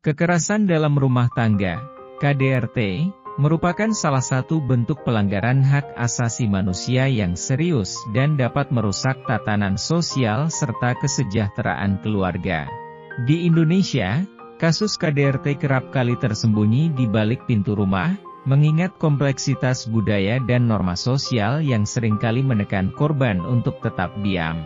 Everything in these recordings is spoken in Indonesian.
Kekerasan dalam rumah tangga, KDRT, merupakan salah satu bentuk pelanggaran hak asasi manusia yang serius dan dapat merusak tatanan sosial serta kesejahteraan keluarga. Di Indonesia, kasus KDRT kerap kali tersembunyi di balik pintu rumah, mengingat kompleksitas budaya dan norma sosial yang seringkali menekan korban untuk tetap diam.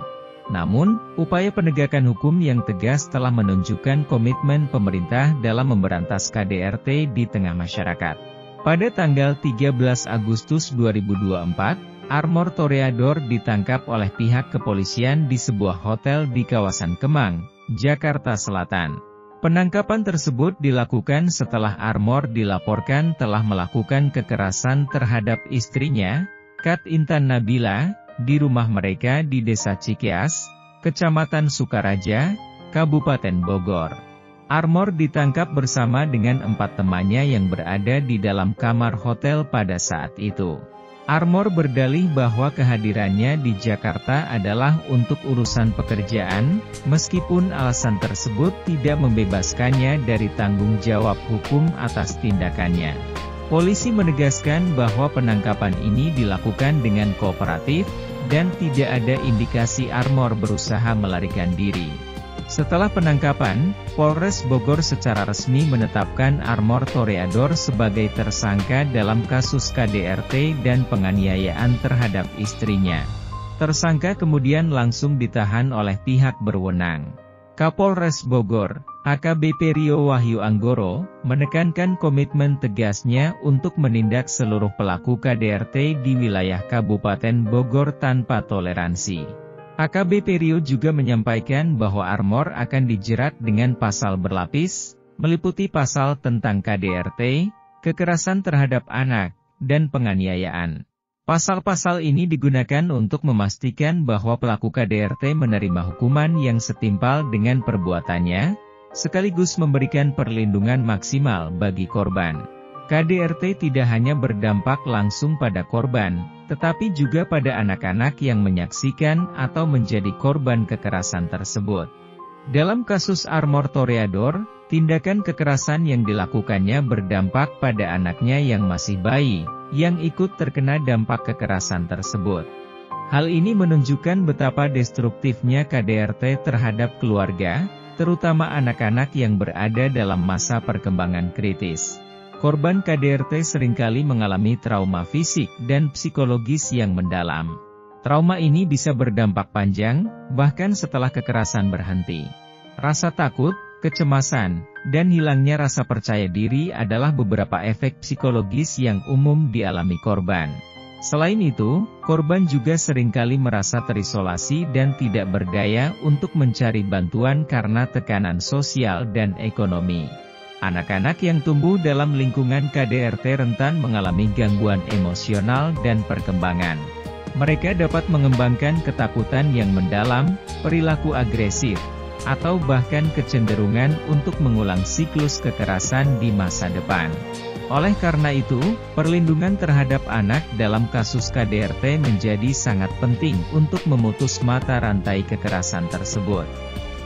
Namun, upaya penegakan hukum yang tegas telah menunjukkan komitmen pemerintah dalam memberantas KDRT di tengah masyarakat. Pada tanggal 13 Agustus 2024, Armor Toreador ditangkap oleh pihak kepolisian di sebuah hotel di kawasan Kemang, Jakarta Selatan. Penangkapan tersebut dilakukan setelah Armor dilaporkan telah melakukan kekerasan terhadap istrinya, Kat Intan Nabila, di rumah mereka di Desa Cikeas, Kecamatan Sukaraja, Kabupaten Bogor. Armor ditangkap bersama dengan 4 temannya yang berada di dalam kamar hotel pada saat itu. Armor berdalih bahwa kehadirannya di Jakarta adalah untuk urusan pekerjaan, meskipun alasan tersebut tidak membebaskannya dari tanggung jawab hukum atas tindakannya. Polisi menegaskan bahwa penangkapan ini dilakukan dengan kooperatif, dan tidak ada indikasi Armor berusaha melarikan diri. Setelah penangkapan, Polres Bogor secara resmi menetapkan Armor Toreador sebagai tersangka dalam kasus KDRT dan penganiayaan terhadap istrinya. Tersangka kemudian langsung ditahan oleh pihak berwenang. Kapolres Bogor, AKBP Rio Wahyu Anggoro, menekankan komitmen tegasnya untuk menindak seluruh pelaku KDRT di wilayah Kabupaten Bogor tanpa toleransi. AKBP Rio juga menyampaikan bahwa Armor akan dijerat dengan pasal berlapis, meliputi pasal tentang KDRT, kekerasan terhadap anak, dan penganiayaan. Pasal-pasal ini digunakan untuk memastikan bahwa pelaku KDRT menerima hukuman yang setimpal dengan perbuatannya, sekaligus memberikan perlindungan maksimal bagi korban. KDRT tidak hanya berdampak langsung pada korban, tetapi juga pada anak-anak yang menyaksikan atau menjadi korban kekerasan tersebut. Dalam kasus Armor Toreador, tindakan kekerasan yang dilakukannya berdampak pada anaknya yang masih bayi, yang ikut terkena dampak kekerasan tersebut. Hal ini menunjukkan betapa destruktifnya KDRT terhadap keluarga, terutama anak-anak yang berada dalam masa perkembangan kritis. Korban KDRT seringkali mengalami trauma fisik dan psikologis yang mendalam. Trauma ini bisa berdampak panjang, bahkan setelah kekerasan berhenti. Rasa takut, kecemasan, dan hilangnya rasa percaya diri adalah beberapa efek psikologis yang umum dialami korban. Selain itu, korban juga seringkali merasa terisolasi dan tidak berdaya untuk mencari bantuan karena tekanan sosial dan ekonomi. Anak-anak yang tumbuh dalam lingkungan KDRT rentan mengalami gangguan emosional dan perkembangan. Mereka dapat mengembangkan ketakutan yang mendalam, perilaku agresif, atau bahkan kecenderungan untuk mengulang siklus kekerasan di masa depan. Oleh karena itu, perlindungan terhadap anak dalam kasus KDRT menjadi sangat penting untuk memutus mata rantai kekerasan tersebut.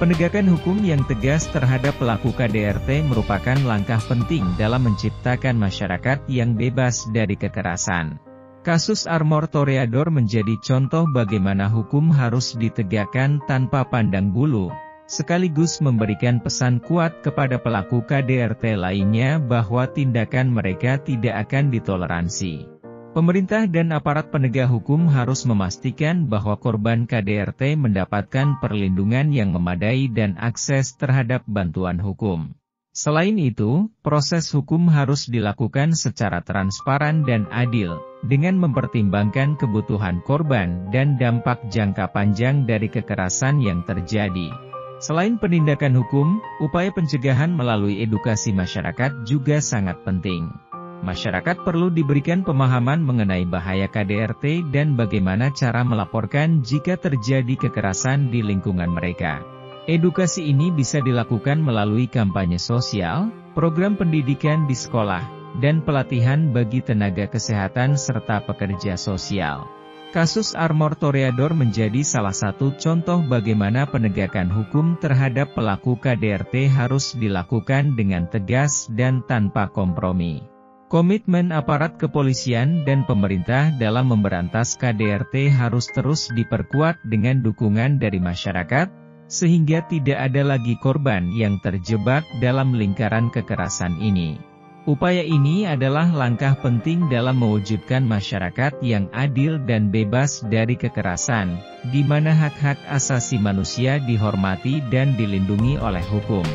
Penegakan hukum yang tegas terhadap pelaku KDRT merupakan langkah penting dalam menciptakan masyarakat yang bebas dari kekerasan. Kasus Armor Toreador menjadi contoh bagaimana hukum harus ditegakkan tanpa pandang bulu, sekaligus memberikan pesan kuat kepada pelaku KDRT lainnya bahwa tindakan mereka tidak akan ditoleransi. Pemerintah dan aparat penegak hukum harus memastikan bahwa korban KDRT mendapatkan perlindungan yang memadai dan akses terhadap bantuan hukum. Selain itu, proses hukum harus dilakukan secara transparan dan adil, dengan mempertimbangkan kebutuhan korban dan dampak jangka panjang dari kekerasan yang terjadi. Selain penindakan hukum, upaya pencegahan melalui edukasi masyarakat juga sangat penting. Masyarakat perlu diberikan pemahaman mengenai bahaya KDRT dan bagaimana cara melaporkan jika terjadi kekerasan di lingkungan mereka. Edukasi ini bisa dilakukan melalui kampanye sosial, program pendidikan di sekolah, dan pelatihan bagi tenaga kesehatan serta pekerja sosial. Kasus Armor Toreador menjadi salah satu contoh bagaimana penegakan hukum terhadap pelaku KDRT harus dilakukan dengan tegas dan tanpa kompromi. Komitmen aparat kepolisian dan pemerintah dalam memberantas KDRT harus terus diperkuat dengan dukungan dari masyarakat, sehingga tidak ada lagi korban yang terjebak dalam lingkaran kekerasan ini. Upaya ini adalah langkah penting dalam mewujudkan masyarakat yang adil dan bebas dari kekerasan, di mana hak-hak asasi manusia dihormati dan dilindungi oleh hukum.